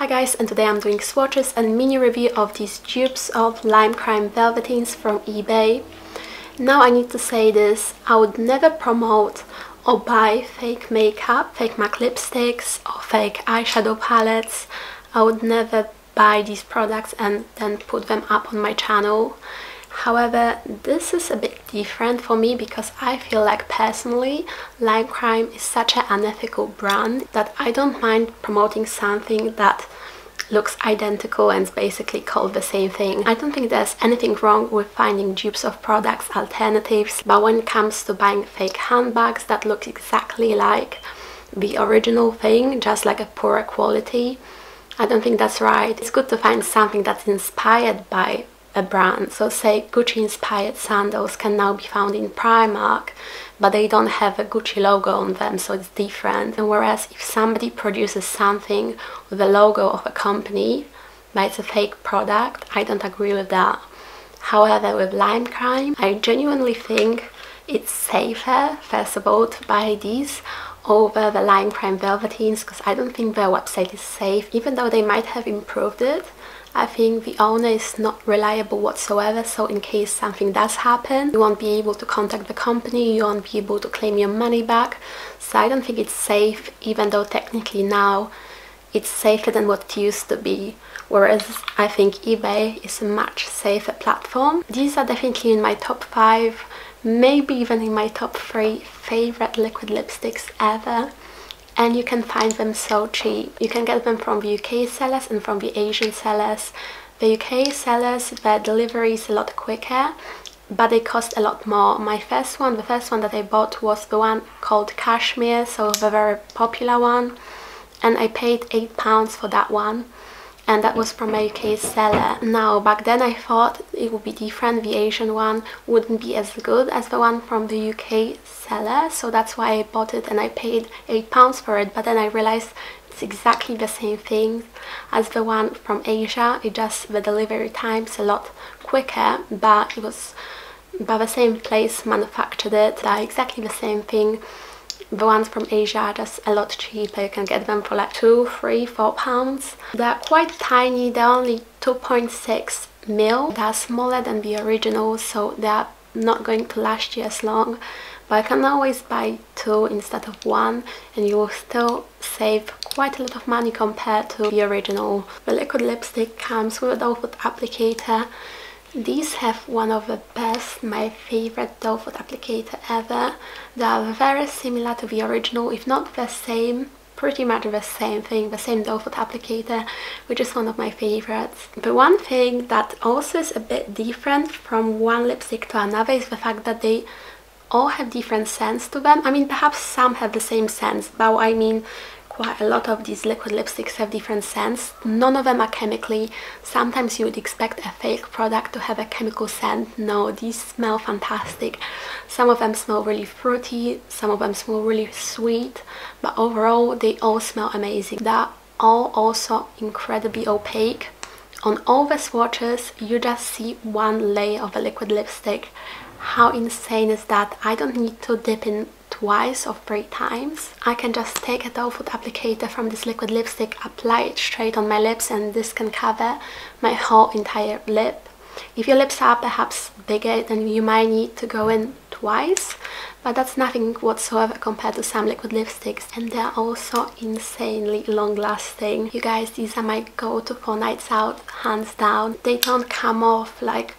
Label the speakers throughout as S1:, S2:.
S1: Hi guys, and today I'm doing swatches and mini review of these dupes of Lime Crime Velvetines from eBay. Now I need to say this, I would never promote or buy fake makeup, fake MAC lipsticks or fake eyeshadow palettes. I would never buy these products and then put them up on my channel. However, this is a bit different for me because I feel like personally Lime Crime is such an unethical brand that I don't mind promoting something that looks identical and is basically called the same thing. I don't think there's anything wrong with finding dupes of products, alternatives, but when it comes to buying fake handbags that look exactly like the original thing, just like a poorer quality, I don't think that's right. It's good to find something that's inspired by a brand. So say Gucci inspired sandals can now be found in Primark, but they don't have a Gucci logo on them, so it's different. And whereas if somebody produces something with the logo of a company but it's a fake product, I don't agree with that. However, with Lime Crime, I genuinely think it's safer, first of all, to buy these over the Lime Crime Velvetines, because I don't think their website is safe. Even though they might have improved it, I think the owner is not reliable whatsoever, so in case something does happen, you won't be able to contact the company, you won't be able to claim your money back. So I don't think it's safe, even though technically now it's safer than what it used to be. Whereas I think eBay is a much safer platform. These are definitely in my top 5, maybe even in my top 3 favorite liquid lipsticks ever. And you can find them so cheap. You can get them from the UK sellers and from the Asian sellers. The UK sellers, their delivery is a lot quicker, but they cost a lot more. The first one that I bought was the one called CASHMERE, so the very popular one, and I paid £8 for that one, and that was from a UK seller. Now, back then I thought it would be different. The Asian one wouldn't be as good as the one from the UK seller, so that's why I bought it and I paid £8 for it. But then I realized it's exactly the same thing as the one from Asia. It just, the delivery time's a lot quicker, but it was by the same place manufactured it. They're exactly the same thing. The ones from Asia are just a lot cheaper. You can get them for like £2, £3, £4. They're quite tiny, they're only 2.6 mil. They're smaller than the original, so they're not going to last you as long. But I can always buy 2 instead of 1, and you will still save quite a lot of money compared to the original. The liquid lipstick comes with a doe foot applicator. These have one of the best, my favorite doe foot applicator ever. They are very similar to the original, if not the same, pretty much the same thing, the same doe foot applicator, which is one of my favorites. The one thing that also is a bit different from one lipstick to another is the fact that they all have different scents to them. I mean, perhaps some have the same scents, but I mean quite a lot of these liquid lipsticks have different scents. None of them are chemically. Sometimes you would expect a fake product to have a chemical scent. No, these smell fantastic. Some of them smell really fruity, some of them smell really sweet, but overall they all smell amazing. They're all also incredibly opaque. On all the swatches you just see one layer of a liquid lipstick. How insane is that? I don't need to dip in twice or 3 times. I can just take a doe foot applicator from this liquid lipstick, apply it straight on my lips, and this can cover my whole entire lip. If your lips are perhaps bigger, then you might need to go in twice, but that's nothing whatsoever compared to some liquid lipsticks, and they're also insanely long lasting. You guys, these are my go-to for nights out, hands down. They don't come off like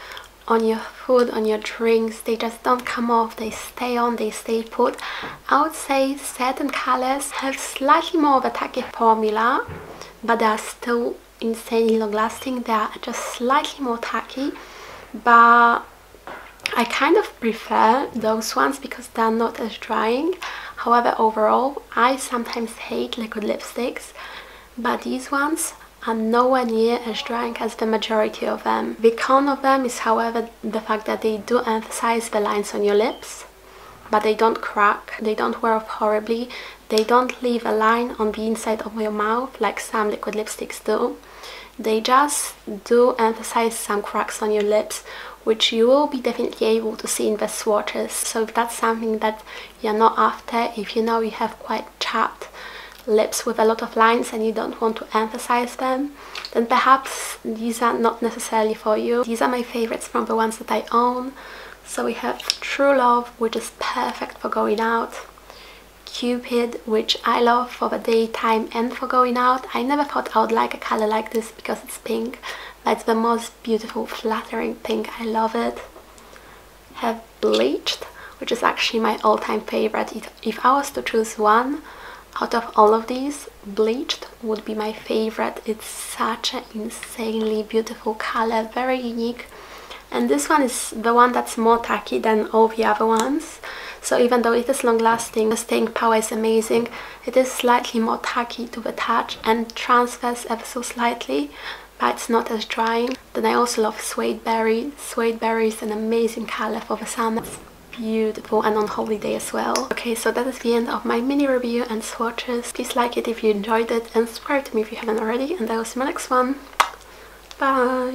S1: on your food, on your drinks. They just don't come off, they stay on, they stay put. I would say certain colors have slightly more of a tacky formula, but they are still insanely long lasting. They are just slightly more tacky, but I kind of prefer those ones because they are not as drying. However, overall I sometimes hate liquid lipsticks, but these ones are nowhere near as drying as the majority of them. The con of them is, however, the fact that they do emphasize the lines on your lips, but they don't crack, they don't wear off horribly, they don't leave a line on the inside of your mouth like some liquid lipsticks do. They just do emphasize some cracks on your lips, which you will be definitely able to see in the swatches. So if that's something that you're not after, if you know you have quite chapped lips with a lot of lines and you don't want to emphasize them, then perhaps these are not necessarily for you. These are my favorites from the ones that I own. So we have True Love, which is perfect for going out. Cupid, which I love for the daytime and for going out. I never thought I would like a color like this because it's pink, but it's the most beautiful, flattering pink. I love it. Have Bleached, which is actually my all-time favorite. If I was to choose one out of all of these, Bleached would be my favorite. It's such an insanely beautiful color, very unique. And this one is the one that's more tacky than all the other ones. So even though it is long lasting, the staying power is amazing, it is slightly more tacky to the touch and transfers ever so slightly, but it's not as drying. Then I also love Suedeberry. Suedeberry is an amazing color for the summer. It's beautiful and on holiday as well. Okay, so that is the end of my mini review and swatches. Please like it if you enjoyed it and subscribe to me if you haven't already, and I will see you in my next one. Bye!